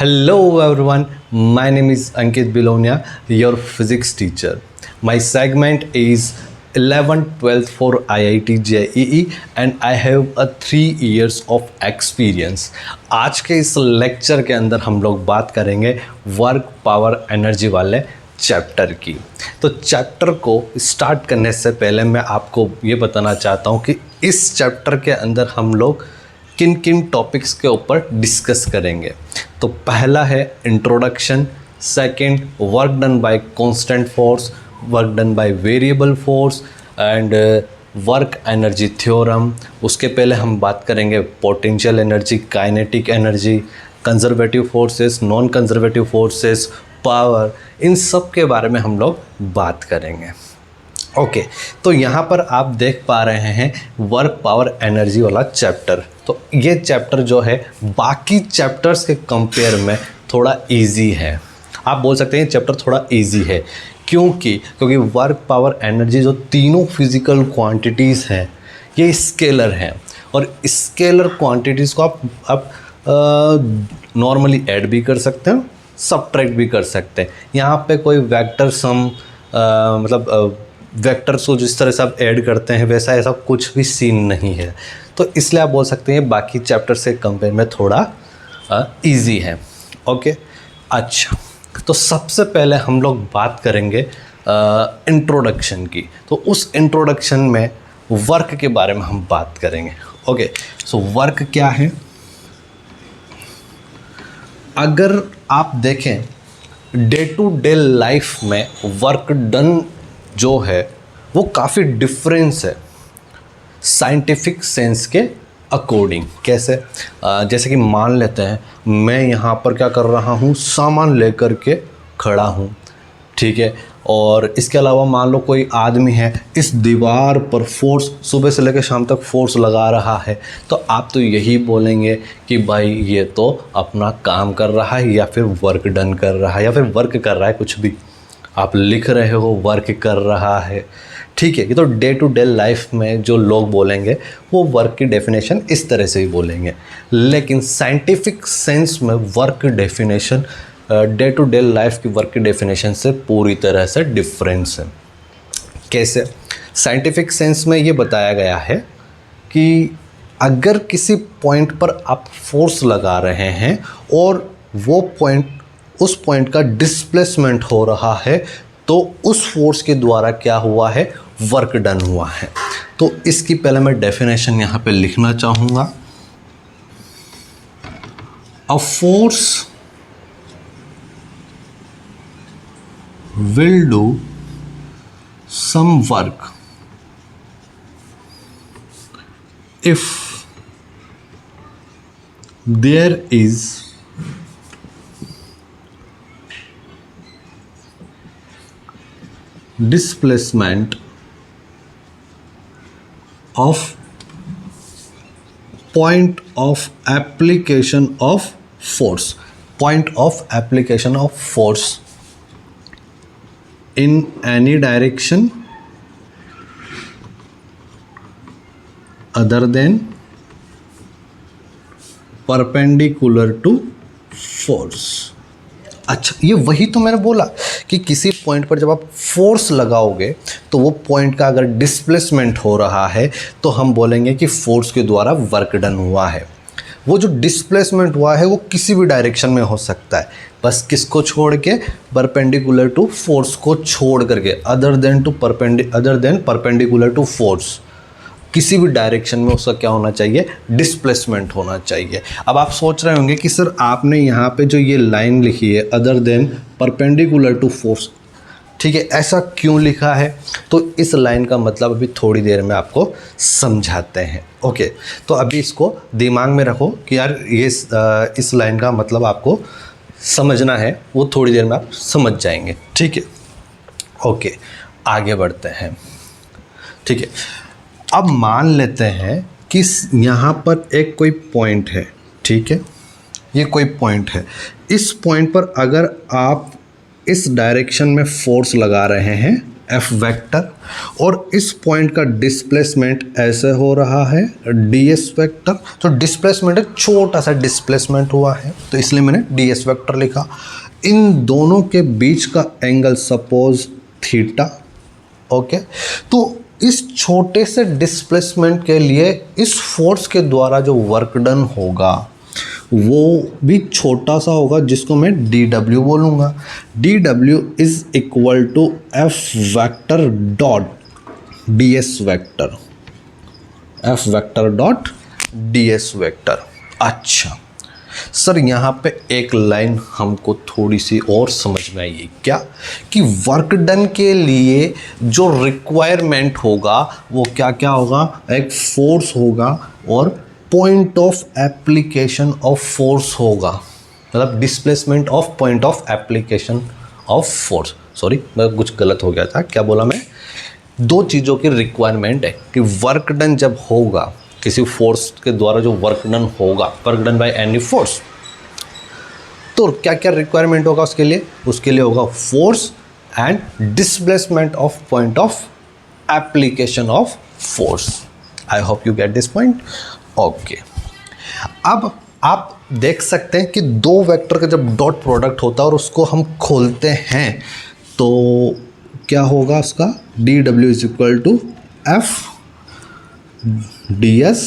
Hello everyone, my name is Ankit Bilonia, your physics teacher. My segment is 11th 12th for IIT JEE and I have a 3 years of experience. आज के इस lecture के अंदर हम लोग बात करेंगे वर्क पावर एनर्जी वाले चैप्टर की। तो चैप्टर को स्टार्ट करने से पहले मैं आपको ये बताना चाहता हूँ कि इस चैप्टर के अंदर हम लोग किन किन टॉपिक्स के ऊपर डिस्कस करेंगे। तो पहला है introduction, second work done by constant force, work done by variable force and work energy theorem. उसके पहले हम बात करेंगे potential energy, kinetic energy, conservative forces, non conservative forces, power, इन सब के बारे में हम लोग बात करेंगे। ओके, तो यहाँ पर आप देख पा रहे हैं वर्क पावर एनर्जी वाला चैप्टर। तो ये चैप्टर जो है बाकी चैप्टर्स के कंपेयर में थोड़ा इजी है। आप बोल सकते हैं ये चैप्टर थोड़ा इजी है क्योंकि वर्क पावर एनर्जी जो तीनों फिजिकल क्वांटिटीज़ हैं ये स्केलर हैं और स्केलर क्वांटिटीज़ को आप नॉर्मली ऐड भी कर सकते हैं, सबट्रैक्ट भी कर सकते हैं। यहाँ पे कोई वेक्टर सम वेक्टर्स को जिस तरह से आप ऐड करते हैं वैसा ऐसा कुछ भी सीन नहीं है। तो इसलिए आप बोल सकते हैं बाकी चैप्टर से कंपेयर में थोड़ा इजी है। ओके, अच्छा, तो सबसे पहले हम लोग बात करेंगे इंट्रोडक्शन की। तो उस इंट्रोडक्शन में वर्क के बारे में हम बात करेंगे। ओके, सो वर्क क्या है? अगर आप देखें डे टू डे लाइफ में वर्क डन जो है वो काफ़ी डिफरेंस है साइंटिफिक सेंस के अकॉर्डिंग। कैसे? जैसे कि मान लेते हैं मैं यहाँ पर क्या कर रहा हूँ, सामान लेकर के खड़ा हूँ, ठीक है, और इसके अलावा मान लो कोई आदमी है इस दीवार पर फोर्स सुबह से लेकर शाम तक फोर्स लगा रहा है, तो आप तो यही बोलेंगे कि भाई ये तो अपना काम कर रहा है या फिर वर्क डन कर रहा है या फिर वर्क कर रहा है, कुछ भी आप लिख रहे हो वर्क कर रहा है, ठीक है। ये तो डे टू डे लाइफ में जो लोग बोलेंगे वो वर्क की डेफिनेशन इस तरह से ही बोलेंगे, लेकिन साइंटिफिक सेंस में work definition day to day life की वर्क की डेफिनेशन से पूरी तरह से डिफरेंस है। कैसे? साइंटिफिक सेंस में ये बताया गया है कि अगर किसी पॉइंट पर आप फोर्स लगा रहे हैं और वो पॉइंट उस पॉइंट का डिस्प्लेसमेंट हो रहा है तो उस फोर्स के द्वारा क्या हुआ है, वर्क डन हुआ है। तो इसकी पहले मैं डेफिनेशन यहाँ पे लिखना चाहूँगा। A force will do some work if there is displacement of point of application of force, point of application of force in any direction other than perpendicular to force। अच्छा, ये वही तो मैंने बोला कि किसी पॉइंट पर जब आप फोर्स लगाओगे तो वो पॉइंट का अगर डिस्प्लेसमेंट हो रहा है तो हम बोलेंगे कि फोर्स के द्वारा वर्क डन हुआ है। वो जो डिस्प्लेसमेंट हुआ है वो किसी भी डायरेक्शन में हो सकता है, बस किसको छोड़ के, परपेंडिकुलर टू फोर्स को छोड़ करके, other than perpendicular to force, किसी भी डायरेक्शन में उसका क्या होना चाहिए, डिस्प्लेसमेंट होना चाहिए। अब आप सोच रहे होंगे कि सर आपने यहाँ पे जो ये लाइन लिखी है other than perpendicular to force, ठीक है, ऐसा क्यों लिखा है? तो इस लाइन का मतलब अभी थोड़ी देर में आपको समझाते हैं। ओके, तो अभी इसको दिमाग में रखो कि यार ये इस लाइन का मतलब आपको समझना है, वो थोड़ी देर में आप समझ जाएंगे, ठीक है। ओके, आगे बढ़ते हैं, ठीक है। अब मान लेते हैं कि यहाँ पर एक कोई पॉइंट है, ठीक है, ये कोई पॉइंट है। इस पॉइंट पर अगर आप इस डायरेक्शन में फोर्स लगा रहे हैं एफ वेक्टर, और इस पॉइंट का डिस्प्लेसमेंट ऐसे हो रहा है डी एस वेक्टर। तो डिस्प्लेसमेंट एक छोटा सा डिस्प्लेसमेंट हुआ है, तो इसलिए मैंने डी एस वेक्टर लिखा। इन दोनों के बीच का एंगल सपोज थीटा। ओके, तो इस छोटे से डिस्प्लेसमेंट के लिए इस फोर्स के द्वारा जो वर्क डन होगा वो भी छोटा सा होगा, जिसको मैं डी डब्ल्यू बोलूँगा। D W is equal to F vector dot D S vector, F vector dot D S vector. अच्छा सर, यहाँ पे एक लाइन हमको थोड़ी सी और समझ में आई, क्या कि वर्क डन के लिए जो रिक्वायरमेंट होगा वो क्या क्या होगा, एक फोर्स होगा और point of application of force होगा, मतलब displacement of point of application of force. Sorry, मैं कुछ गलत हो गया था, क्या बोला मैं, दो चीज़ों की रिक्वायरमेंट है कि वर्क डन जब होगा, किसी फोर्स के द्वारा जो वर्क डन होगा, work done by any force, तो क्या क्या रिक्वायरमेंट होगा उसके लिए होगा force and displacement of point of application of force. I hope you get this point. Okay, अब आप देख सकते हैं कि दो वेक्टर का जब डॉट प्रोडक्ट होता है और उसको हम खोलते हैं तो क्या होगा, उसका D W is equal to F D S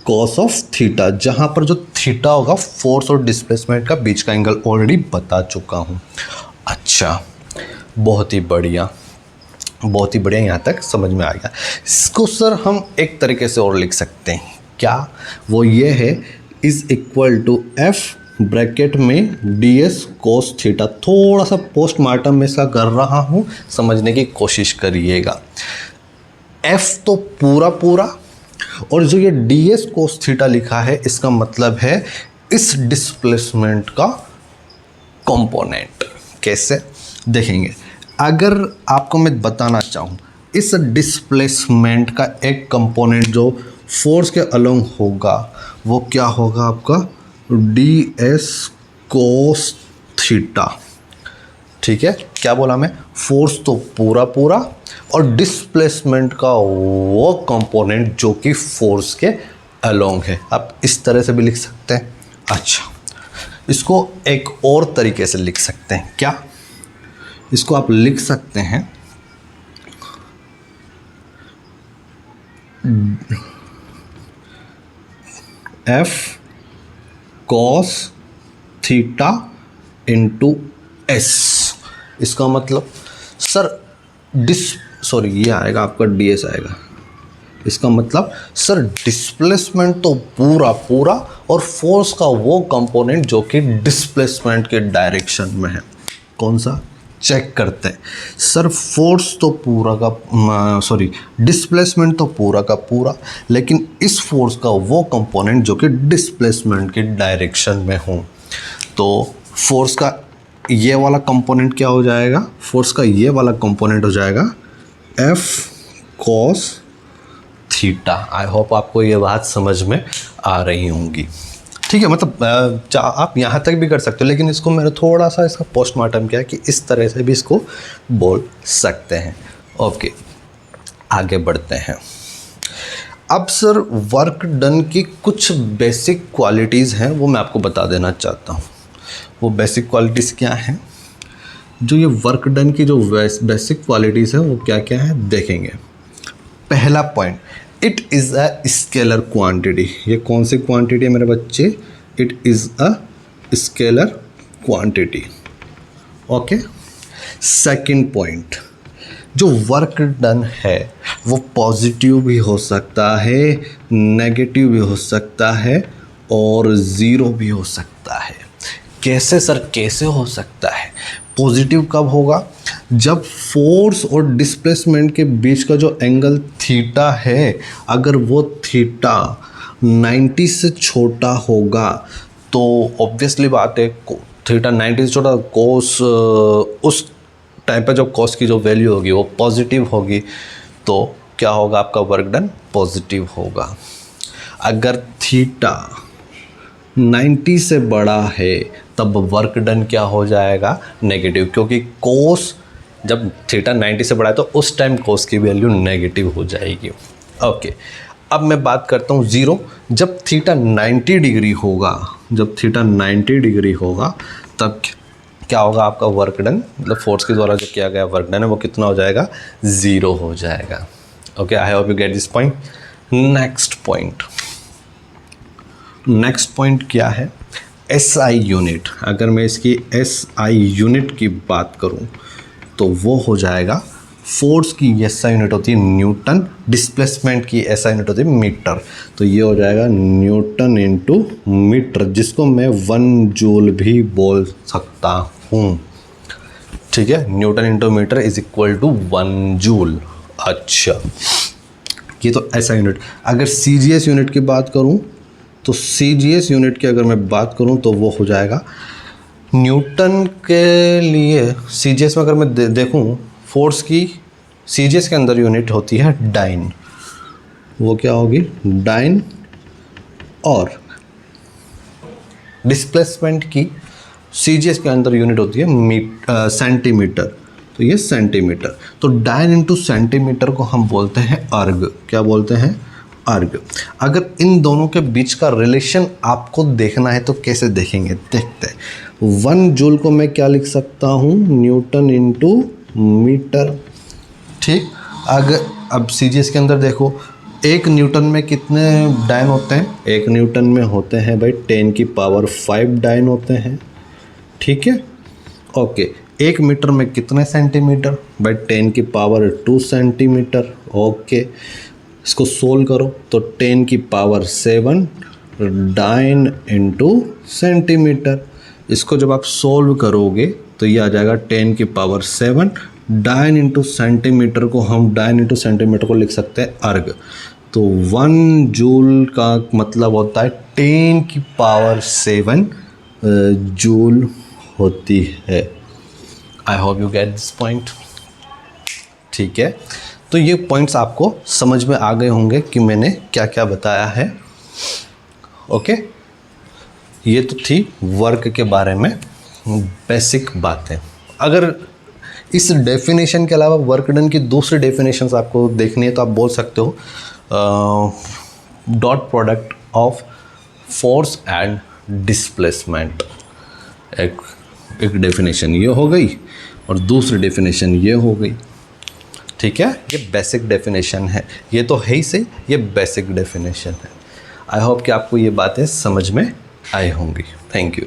cos of theta, जहाँ पर जो थीटा होगा फोर्स और डिस्प्लेसमेंट का बीच का एंगल ऑलरेडी बता चुका हूँ। अच्छा, बहुत ही बढ़िया, बहुत ही बढ़िया, यहाँ तक समझ में आ गया। इसको सर हम एक तरीके से और लिख सकते हैं, क्या, वो ये है is equal to F bracket में डी एस कोस थीटा। थोड़ा सा पोस्टमार्टम में इसका कर रहा हूँ, समझने की कोशिश करिएगा। एफ तो पूरा पूरा, और जो ये डी एस कोस थीटा लिखा है इसका मतलब है इस डिस्प्लेसमेंट का कंपोनेंट। कैसे देखेंगे, अगर आपको मैं बताना चाहूँ, इस डिस्प्लेसमेंट का एक कंपोनेंट जो फोर्स के अलोंग होगा वो क्या होगा आपका डी एस कोस थीटा। ठीक है, क्या बोला मैं, फोर्स तो पूरा पूरा और डिस्प्लेसमेंट का वो कंपोनेंट जो कि फोर्स के अलोंग है। आप इस तरह से भी लिख सकते हैं। अच्छा, इसको एक और तरीके से लिख सकते हैं, क्या, इसको आप लिख सकते हैं F cos theta into S. इसका मतलब सर ये आएगा आपका डी एस आएगा। इसका मतलब सर डिस्प्लेसमेंट तो पूरा पूरा और फोर्स का वो कंपोनेंट जो कि डिस्प्लेसमेंट के डायरेक्शन में है। कौन सा, चेक करते हैं। सर फोर्स तो पूरा का डिस्प्लेसमेंट तो पूरा का पूरा, लेकिन इस फोर्स का वो कंपोनेंट जो कि डिस्प्लेसमेंट के डायरेक्शन में हो, तो फोर्स का ये वाला कंपोनेंट क्या हो जाएगा, फोर्स का ये वाला कंपोनेंट हो जाएगा F cos theta. I hope आपको ये बात समझ में आ रही होंगी। ठीक है, मतलब आप यहाँ तक भी कर सकते हो, लेकिन इसको मैंने थोड़ा सा इसका पोस्टमार्टम किया कि इस तरह से भी इसको बोल सकते हैं। ओके, आगे बढ़ते हैं। अब सर वर्क डन की कुछ बेसिक क्वालिटीज़ हैं, वो मैं आपको बता देना चाहता हूँ। वो बेसिक क्वालिटीज़ क्या हैं, जो ये वर्क डन की जो बेसिक क्वालिटीज़ हैं वो क्या क्या है देखेंगे। पहला point, it is a scalar quantity. ये कौन सी क्वांटिटी है मेरे बच्चे, it is a scalar quantity. Okay, second point, जो वर्क डन है वो पॉजिटिव भी हो सकता है, नेगेटिव भी हो सकता है और ज़ीरो भी हो सकता है। कैसे सर, कैसे हो सकता है? पॉजिटिव कब होगा, जब फोर्स और डिस्प्लेसमेंट के बीच का जो एंगल थीटा है, अगर वो थीटा 90 से छोटा होगा तो ऑब्वियसली बात है थीटा 90 से छोटा, कोस उस टाइम पर जो कॉस की जो वैल्यू होगी वो पॉजिटिव होगी, तो क्या होगा आपका वर्क डन पॉजिटिव होगा। अगर थीटा 90 से बड़ा है तब वर्क डन क्या हो जाएगा नेगेटिव, क्योंकि कोस जब थीटा 90 से बड़ा है तो उस टाइम कोस की वैल्यू नेगेटिव हो जाएगी। ओके, अब मैं बात करता हूँ 0। जब थीटा 90 डिग्री होगा, जब थीटा 90 डिग्री होगा तब क्या होगा, आपका वर्क डन, मतलब फोर्स के द्वारा जो किया गया वर्क डन है वो कितना हो जाएगा, 0 हो जाएगा। Okay, I hope you get this point. Next point क्या है, SI यूनिट। अगर मैं इसकी SI यूनिट की बात करूं तो वो हो जाएगा, फोर्स की SI यूनिट होती है न्यूटन, डिस्प्लेसमेंट की SI यूनिट होती है मीटर। तो ये हो जाएगा न्यूटन इंटू मीटर, जिसको मैं 1 जूल भी बोल सकता हूँ। ठीक है, newton into metre is equal to 1 joule. अच्छा, ये तो SI यूनिट। अगर CGS यूनिट की बात करूं तो CGS यूनिट की अगर मैं बात करूं तो वो हो जाएगा, न्यूटन के लिए CGS में अगर मैं देखूं, फोर्स की CGS के अंदर यूनिट होती है डाइन। वो क्या होगी, डाइन। और डिस्प्लेसमेंट की CGS के अंदर यूनिट होती है सेंटीमीटर। तो ये सेंटीमीटर। तो डाइन इंटू सेंटीमीटर को हम बोलते हैं अर्ग। क्या बोलते हैं, अर्ग। अगर इन दोनों के बीच का रिलेशन आपको देखना है तो कैसे देखेंगे, देखते हैं। 1 जूल को मैं क्या लिख सकता हूँ, न्यूटन इंटू मीटर। ठीक, अगर अब CGS के अंदर देखो, 1 न्यूटन में कितने डाइन होते हैं, 1 न्यूटन में होते हैं भाई 10 की पावर 5 डाइन होते हैं। ठीक है, ओके। 1 मीटर में कितने सेंटीमीटर, भाई 10 की पावर 2 सेंटीमीटर। ओके, इसको सोल्व करो तो 10 की पावर 7 डाइन इंटू सेंटीमीटर। इसको जब आप सोल्व करोगे तो ये आ जाएगा 10 की पावर 7 डाइन इंटू सेंटीमीटर को हम डाइन इंटू सेंटीमीटर को लिख सकते हैं अर्ग। तो 1 जूल का मतलब होता है 10 की पावर 7 जूल होती है। I hope you get this point. ठीक है, तो ये पॉइंट्स आपको समझ में आ गए होंगे कि मैंने क्या क्या बताया है। ओके, ये तो थी वर्क के बारे में बेसिक बातें। अगर इस डेफिनेशन के अलावा वर्क डन की दूसरी डेफिनेशंस आपको देखनी है तो आप बोल सकते हो dot product of force and displacement. एक डेफिनेशन ये हो गई और दूसरी डेफिनेशन ये हो गई। ठीक है, ये बेसिक डेफिनेशन है, ये तो है ही सही, ये बेसिक डेफिनेशन है। आई होप कि आपको ये बातें समझ में आई होंगी। Thank you.